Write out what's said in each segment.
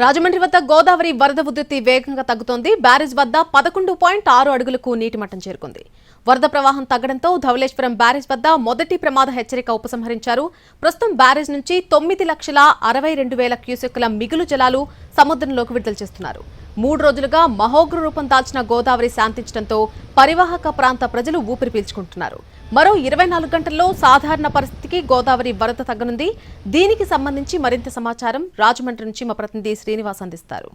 రాజమండ్రి వద్ద గోదావరి వరద ఉధృతి వేగంగా తగ్గుతోంది. బ్యారేజ్ వద్ద 11.6 అడుగులకు నీటి మట్టం చేరుకుంది. వరద ప్రవాహం తగ్గడంతో ధవళేశ్వరం బ్యారేజ్ వద్ద మొదటి ప్రమాద హెచ్చరిక ఉపసంహరించారు. ప్రస్తుతం బ్యారేజ్ నుంచి 9,62,000 క్యూసెక్కుల మిగులు జలాలు సముద్రంలోకి విడుదల చేస్తున్నారు. 3 రోజులుగా మహోగ్ర రూపం దాల్చిన గోదావరి శాంతించడంతో పరివాహక ప్రాంత ప్రజలు ఊపిరి పీల్చుకుంటున్నారు. మరో 24 గంటల్లో సాధారణ పరిస్థితికి గోదావరి వరద తగ్గనుంది. దీనికి సంబంధించి మరింత సమాచారం రాజమండ్రి నుంచి మా ప్రతినిధి శ్రీనివాస్ అందిస్తారు.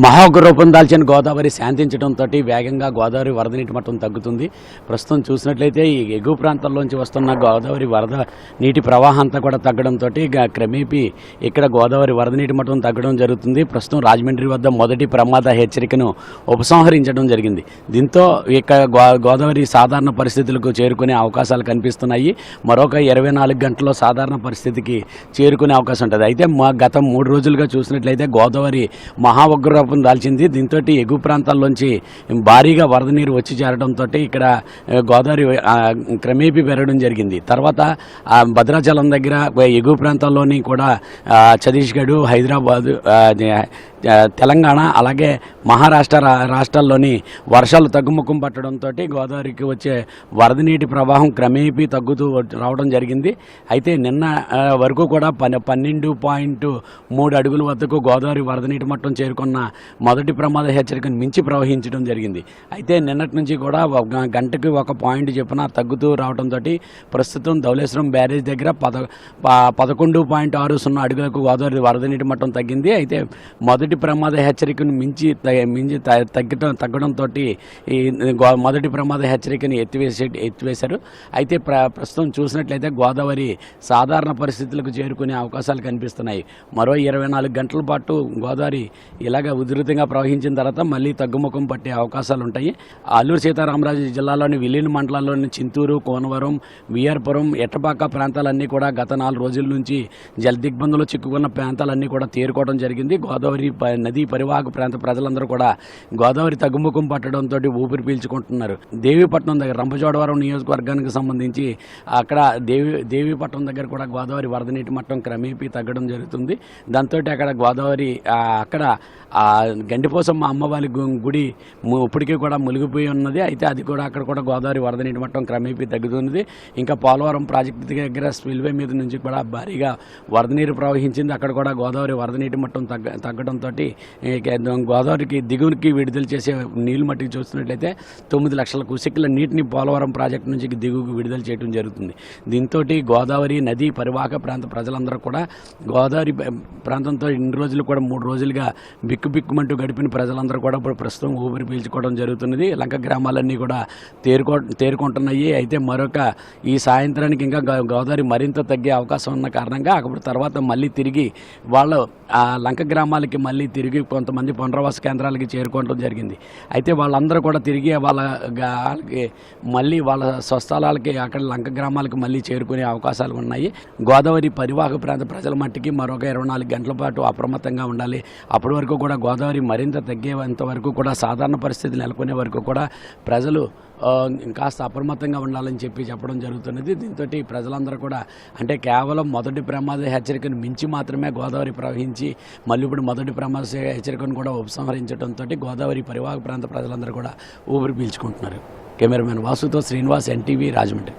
మహోగ్ర రూపం దాల్చిన గోదావరి శాంతించడంతో వేగంగా గోదావరి వరద నీటి మట్టం తగ్గుతుంది. ప్రస్తుతం చూసినట్లయితే ఈ ఎగువ ప్రాంతాల్లోంచి వస్తున్న గోదావరి వరద నీటి ప్రవాహం అంతా కూడా తగ్గడంతో క్రమేపీ ఇక్కడ గోదావరి వరద నీటి మట్టం తగ్గడం జరుగుతుంది. ప్రస్తుతం రాజమండ్రి వద్ద మొదటి ప్రమాద హెచ్చరికను ఉపసంహరించడం జరిగింది. దీంతో ఇక్కడ గోదావరి సాధారణ పరిస్థితులకు చేరుకునే అవకాశాలు కనిపిస్తున్నాయి. మరొక 24 గంటల్లో సాధారణ పరిస్థితికి చేరుకునే అవకాశం ఉంటుంది. అయితే గత 3 రోజులుగా చూసినట్లయితే గోదావరి మహోగ్ర రూపం దాల్చింది. దీంతో ఎగువ ప్రాంతాల్లోంచి భారీగా వరద నీరు వచ్చి చేరడంతో ఇక్కడ గోదావరి క్రమేపీ పెరగడం జరిగింది. తర్వాత భద్రాచలం దగ్గర ఎగువ ప్రాంతాల్లోని కూడా ఛత్తీస్గఢ్, హైదరాబాద్, తెలంగాణ అలాగే మహారాష్ట్ర రాష్ట్రాల్లోని వర్షాలు తగ్గుముఖం పట్టడంతో గోదావరికి వచ్చే వరద నీటి ప్రవాహం క్రమేపీ తగ్గుతూ రావడం జరిగింది. అయితే నిన్న వరకు కూడా 12.3 అడుగుల వద్దకు గోదావరి వరద నీటి మట్టం చేరుకున్న మొదటి ప్రమాద హెచ్చరికను మించి ప్రవహించడం జరిగింది. అయితే నిన్నటి నుంచి కూడా గంటకి 1 పాయింట్ చొప్పున తగ్గుతూ రావడంతో ప్రస్తుతం ధవళేశ్వరం బ్యారేజ్ దగ్గర 11.60 అడుగులకు గోదావరి వరద నీటి మట్టం తగ్గింది. అయితే మొదటి ప్రమాద హెచ్చరికను మించి తగ్గడంతో ఈ మొదటి ప్రమాద హెచ్చరికను ఎత్తివేశారు. అయితే ప్రస్తుతం చూసినట్లయితే గోదావరి సాధారణ పరిస్థితులకు చేరుకునే అవకాశాలు కనిపిస్తున్నాయి. మరో 24 గంటల పాటు గోదావరి ఇలాగ ఉధృతంగా ప్రవహించిన తర్వాత మళ్ళీ తగ్గుముఖం పట్టే అవకాశాలు ఉంటాయి. అల్లూరు సీతారామరాజు జిల్లాలోని విలీన మండలాల్లోని చింతూరు, కోనవరం, విఆర్పురం, ఎట్టపాక ప్రాంతాలన్నీ కూడా గత 4 రోజుల నుంచి జలదిగ్బంధంలో చిక్కుకున్న ప్రాంతాలన్నీ కూడా తేరుకోవడం జరిగింది. గోదావరి నదీ పరివాహక ప్రాంత ప్రజలందరూ కూడా గోదావరి తగ్గుముఖం పట్టడంతో ఊపిరి పీల్చుకుంటున్నారు. దేవీపట్నం దగ్గర రంపచోడవరం నియోజకవర్గానికి సంబంధించి అక్కడ దేవీపట్నం దగ్గర కూడా గోదావరి వరద నీటి మట్టం క్రమేపీ తగ్గడం జరుగుతుంది. దాంతో అక్కడ గోదావరి అక్కడ గండిపోసమ్మ అమ్మవారి గుడి ఇప్పటికీ కూడా మునిగిపోయి ఉన్నది. అయితే అది కూడా అక్కడ కూడా గోదావరి వరద నీటి మట్టం క్రమేపీ తగ్గుతున్నది. ఇంకా పోలవరం ప్రాజెక్టు దగ్గర స్పిల్వే మీద నుంచి కూడా భారీగా వరద నీరు ప్రవహించింది. అక్కడ కూడా గోదావరి వరద నీటి మట్టం తగ్గడంతో గోదావరికి దిగువకి విడుదల చేసే నీళ్లు మట్టికి చూస్తున్నట్లయితే 9 లక్షల క్యూసెక్కుల నీటిని పోలవరం ప్రాజెక్టు నుంచి దిగువకు విడుదల చేయడం జరుగుతుంది. దీంతో గోదావరి నదీ పరివాహక ప్రాంత ప్రజలందరూ కూడా గోదావరి ప్రాంతంతో ఇన్ని రోజులు కూడా 3 రోజులుగా బిక్కుమంటూ గడిపిన ప్రజలందరూ కూడా ఇప్పుడు ప్రస్తుతం ఊపిరి పీల్చుకోవడం జరుగుతున్నది. లంక గ్రామాలన్నీ కూడా తేరుకుంటున్నాయి. అయితే మరొక ఈ సాయంత్రానికి ఇంకా గోదావరి మరింత తగ్గే అవకాశం ఉన్న కారణంగా అప్పుడు తర్వాత మళ్ళీ తిరిగి వాళ్ళు లంక గ్రామాలకి మళ్ళీ తిరిగి కొంతమంది పునరావాస కేంద్రాలకి చేరుకోవడం జరిగింది. అయితే వాళ్ళందరూ కూడా తిరిగి మళ్ళీ వాళ్ళ స్వస్థలాలకి అక్కడ లంక గ్రామాలకి మళ్ళీ చేరుకునే అవకాశాలు ఉన్నాయి. గోదావరి పరివాహక ప్రాంత ప్రజల మట్టికి మరొక 24 గంటల పాటు అప్రమత్తంగా ఉండాలి. అప్పటి వరకు కూడా గోదావరి మరింత తగ్గేంత వరకు కూడా సాధారణ పరిస్థితులు నెలకొనే వరకు కూడా ప్రజలు కాస్త అప్రమత్తంగా ఉండాలని చెప్పడం జరుగుతున్నది. దీంతో ప్రజలందరూ కూడా అంటే కేవలం మొదటి ప్రమాద హెచ్చరికను మించి మాత్రమే గోదావరి ప్రవహించి మళ్ళీ ఇప్పుడు మొదటి ప్రమాద హెచ్చరికను కూడా ఉపసంహరించడంతో గోదావరి పరివాహక ప్రాంత ప్రజలందరూ కూడా ఊపిరి పీల్చుకుంటున్నారు. కెమెరామెన్ వాసుతో శ్రీనివాస్, NTV, రాజమండ్రి.